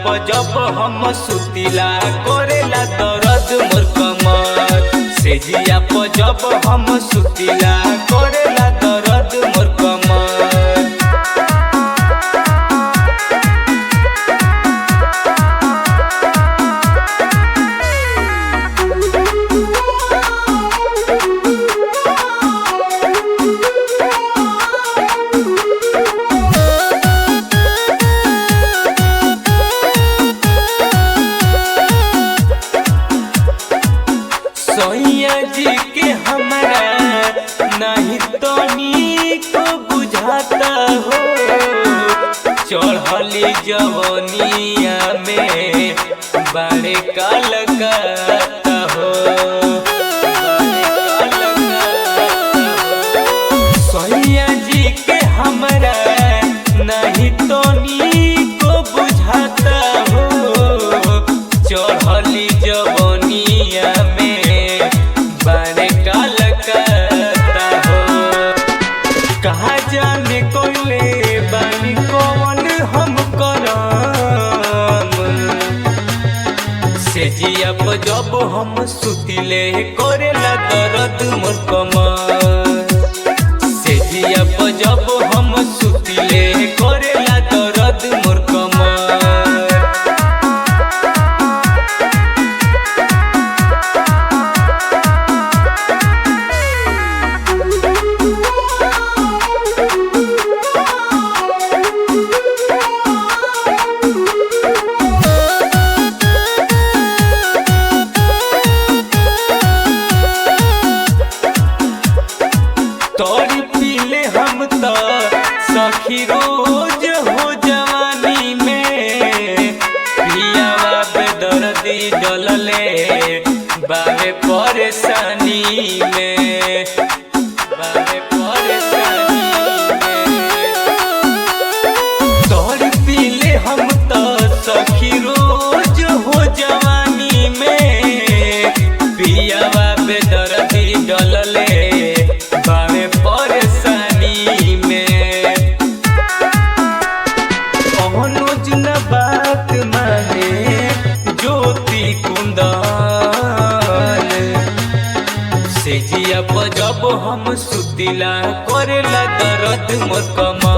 जब हम सुतिला करेला दर्द मोर कमर। सेजिया जब हम सुतिला करेला दर्द मोर कमर। सैया जी के हमारा नहीं तो को बुझाता हो। चढ़ली जवनिया में बारे काल करता हो। सैया जी के हमारा नहीं तो को बुझाता हो। चढ़ली जवनिया कहा जाने कोइले बानी कौन हम करम। सेजिया जब हम सुतिले करेला दर्द मोर कमर। सेजिया जब हम सुतिले करेला दर्द मोर कमर। तोरी पीले हम तो सखी रोज हो जवानी में। पियावा बेदर्दी डलले बावे परेशानी में। बावे परेशानी में। तोरी पीले हम तो सखी रोज हो जवानी में। पियावा बेदर्दी डलले बात माने ज्योति कुंदन। सेजिया जब हम सुतिला करेला दर्द मोर कमर।